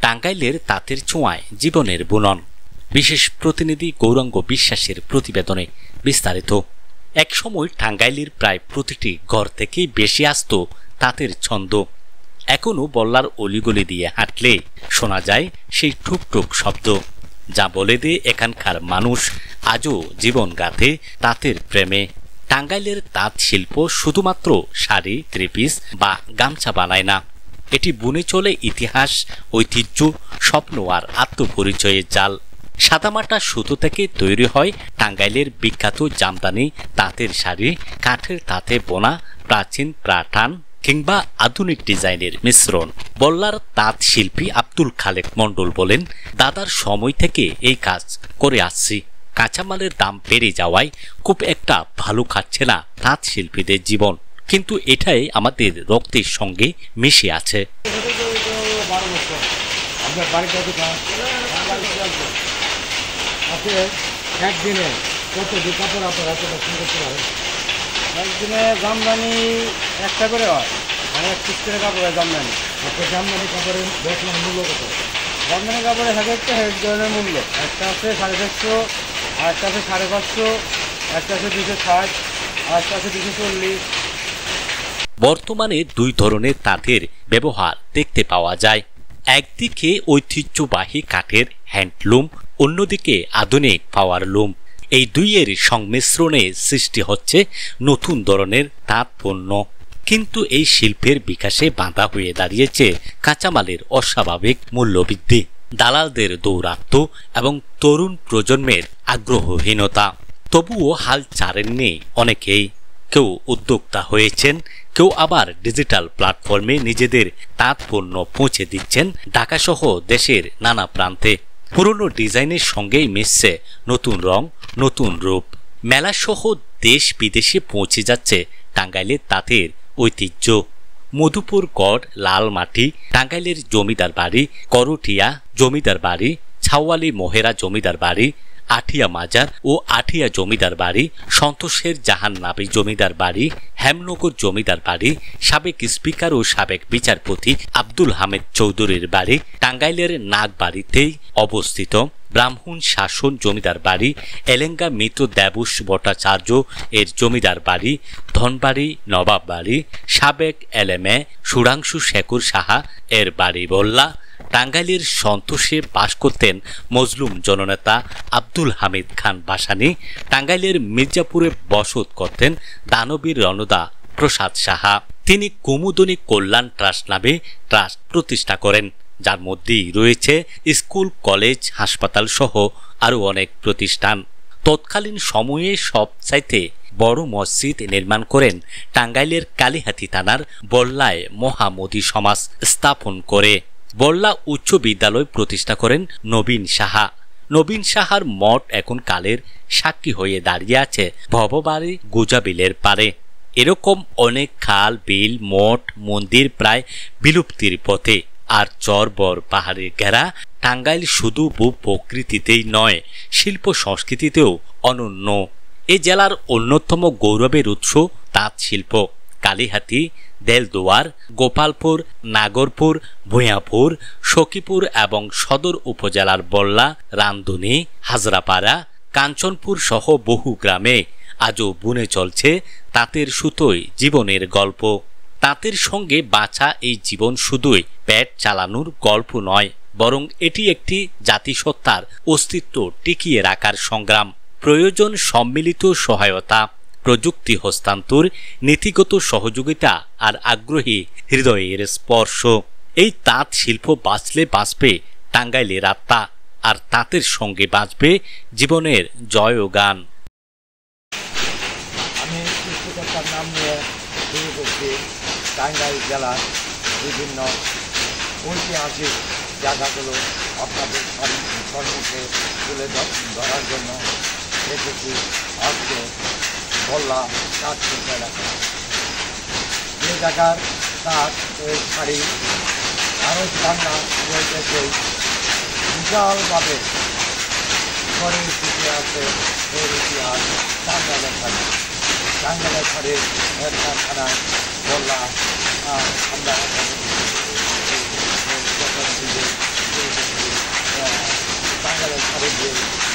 টাঙ্গাইলের তাঁতের ছোঁয়ায় জীবনের বুনন। বিশেষ প্রতিনিধি গৌরাঙ্গ বিশ্বাসের প্রতিবেদনে বিস্তারিত। একসময় টাঙ্গাইলের প্রায় প্রতিটি ঘর থেকেই বেশি আসত তাঁতের ছন্দ। এখনো বল্লার অলিগলি দিয়ে হাঁটলে শোনা যায় সেই ঠুকঠুক শব্দ, যা বলে দেয় এখানকার মানুষ আজও জীবন গাঁথে তাঁতের প্রেমে। টাঙ্গাইলের তাঁত শিল্প শুধুমাত্র শাড়ি, ত্রিপিস বা গামছা বানায় না, এটি বুনে চলে ইতিহাস, ঐতিহ্য, স্বপ্ন আর আত্মপরিচয়ের জাল। সাদামাটা সুতো থেকে তৈরি হয় টাঙ্গাইলের বিখ্যাত জামদানি তাঁতের শাড়ি, কাঠের তাঁতে বোনা প্রাচীন প্রাটান কিংবা আধুনিক ডিজাইনের মিশ্রণ। বল্লার তাঁত শিল্পী আব্দুল খালেক মণ্ডল বলেন, দাদার সময় থেকে এই কাজ করে আসছি। কাঁচামালের দাম বেড়ে যাওয়ায় খুব একটা ভালো খাচ্ছে না তাঁত শিল্পীদের জীবন, কিন্তু এটাই আমাদের রক্তের সঙ্গে মিশে আছে। একদিনে জামদানি একটা করে হয়, অনেক পিস কাপড় হয় জামদানি। জামদানি কাপড়ের বর্তমান মূল্য কত? জামদানি কাপড়ের এক একটা এক ধরনের মূল্য, একটা আছে 450, আর একটা আছে 550, একটা আছে 260, আর একটা আছে 240। বর্তমানে দুই ধরনের তাঁতের ব্যবহার দেখতে পাওয়া যায়। একদিকে ঐতিহ্যবাহী কাঠের হ্যান্ডলুম, অন্যদিকে আধুনিক পাওয়ার লুম। এই দুইয়ের সংমিশ্রণে সৃষ্টি হচ্ছে নতুন ধরনের তাঁত পণ্য। কিন্তু এই শিল্পের বিকাশে বাধা হয়ে দাঁড়িয়েছে কাঁচামালের অস্বাভাবিক মূল্যবৃদ্ধি, দালালদের দৌরাত্ম্য এবং তরুণ প্রজন্মের আগ্রহহীনতা। তবুও হাল ছাড়েননি অনেকেই। কেউ উদ্যোক্তা হয়েছেন, কেউ আবার ডিজিটাল প্ল্যাটফর্মে নিজেদের তাঁত পণ্য পৌঁছে দিচ্ছেন ঢাকাসহ দেশের নানা প্রান্তে। পুরনো ডিজাইনের সঙ্গেই মিশছে নতুন রং, নতুন রূপ। মেলাসহ দেশ বিদেশে পৌঁছে যাচ্ছে টাঙ্গাইলের তাঁতের ঐতিহ্য। মধুপুর গড়, লালমাটি, টাঙ্গাইলের জমিদার বাড়ি, করটিয়া জমিদার বাড়ি, ছাওয়ালি মোহেরা জমিদার বাড়ি, আঠিয়া মাজার ও আঠিয়া জমিদার বাড়ি, সন্তোষের জাহান নাবি জমিদার বাড়ি, হেমনগর জমিদার বাড়ি, সাবেক স্পিকার ও সাবেক বিচারপতি আব্দুল হামিদ চৌধুরীর বাড়ি, টাঙ্গাইলের নাগবাড়িতেই অবস্থিত ব্রাহ্মণ শাসন জমিদার বাড়ি, এলেঙ্গা মিত্র দেবুস ভট্টাচার্য এর জমিদার বাড়ি, ধনবাড়ি নবাব বাড়ি, সাবেক এলএমএ সুরাংশু শেখর সাহা এর বাড়ি বল্লা। টাঙ্গাইলের সন্তোষে বাস করতেন মজলুম জননেতা আব্দুল হামিদ খান বাসানি। টাঙ্গাইলের মির্জাপুরে বসত করতেন দানবীর রণদা প্রসাদ সাহা। তিনি কুমুদনী কল্যাণ ট্রাস্ট নামে ট্রাস্ট প্রতিষ্ঠা করেন, যার মধ্যেই রয়েছে স্কুল, কলেজ, হাসপাতাল সহ আরও অনেক প্রতিষ্ঠান। তৎকালীন সময়ে সবচাইতে বড় মসজিদ নির্মাণ করেন টাঙ্গাইলের কালিহাতি থানার বল্লায় মহামতি সমাজ স্থাপন করে। বল্লা উচ্চ বিদ্যালয় প্রতিষ্ঠা করেন নবীন সাহা। নবীন সাহার মঠ এখন কালের সাক্ষী হয়ে দাঁড়িয়ে আছে ভববাড়ি গুজাবিলের পারে। এরকম অনেক খাল, বিল, মঠ, মন্দির প্রায় বিলুপ্তির পথে। আর চরবর পাহাড়ের ঘেরা টাঙ্গাইল শুধু ভূ-প্রকৃতিতেই নয়, শিল্প সংস্কৃতিতেও অনন্য। এ জেলার অন্যতম গৌরবের উৎস তাঁত শিল্প। কালিহাতি, দেলদুয়ার, গোপালপুর, নাগরপুর, ভূঁয়াপুর, সখীপুর এবং সদর উপজেলার বল্লা, রামধুনী, হাজরাপাড়া, কাঞ্চনপুর সহ বহু গ্রামে আজও বুনে চলছে তাঁতের সুতোয় জীবনের গল্প। তাঁতের সঙ্গে বাঁচা এই জীবন শুধুই পেট চালানোর গল্প নয়, বরং এটি একটি জাতিসত্তার অস্তিত্ব টিকিয়ে রাখার সংগ্রাম। প্রয়োজন সম্মিলিত সহায়তা, প্রযুক্তি হস্তান্তর, নীতিগত সহযোগিতা আর আগ্রহী হৃদয়ের স্পর্শ। এই তাঁত শিল্প বাঁচলে বাঁচবে টাঙ্গাইলের আত্মা, আর তাঁতের সঙ্গে বাঁচবে জীবনের জয়গান। আমি সৃষ্টিকর্তার নাম নিয়ে শুরু করছি টাঙ্গাইল জেলার বিভিন্ন ঐতিহাসিক জায়গাগুলো আপনাদের সম্মুখে তুলে ধরার জন্য এসেছি। আজকে বল্লা তাঁত শিল্প এলাকা, যে জায়গার তাঁত শাড়ি আরও বাংলা রয়েছে বিশালভাবে ঘরের ইতিহাসে এর ইতিহাস টাঙ্গাইলের শাড়ি। টাঙ্গাইলের শাড়ির এক কারখানায় বল্লা আমরা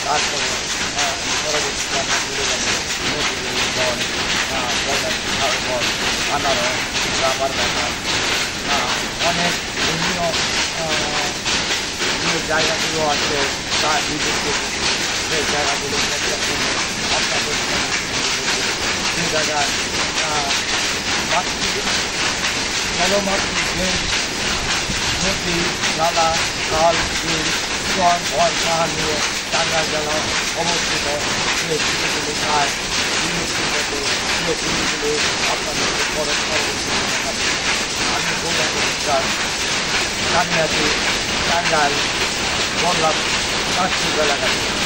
তারপরে পরবর্তীতে আমরা চলে যাবো মধুগুলি বন, পদার্থ বন, আনারস, রাবার বাগান, অনেক ধর্মীয় যে জায়গাগুলো আছে তার বিদেশে সেই জায়গাগুলো দেখার জন্য আপনাদের যে জায়গায় মাতৃ জলমাতৃ নদী, নালা, খাল, বিল, চর, বন, পাহাড় নিয়ে টাঙ্গাইল জেলা অবস্থিত। সেই জিনিসগুলো খায় জিনিসগুলো সেই জিনিসগুলো আপনাদেরকে পরবর্তী আমি বললাম টাঙ্গাইল বললাম কাশ্মীর এলাকাতে।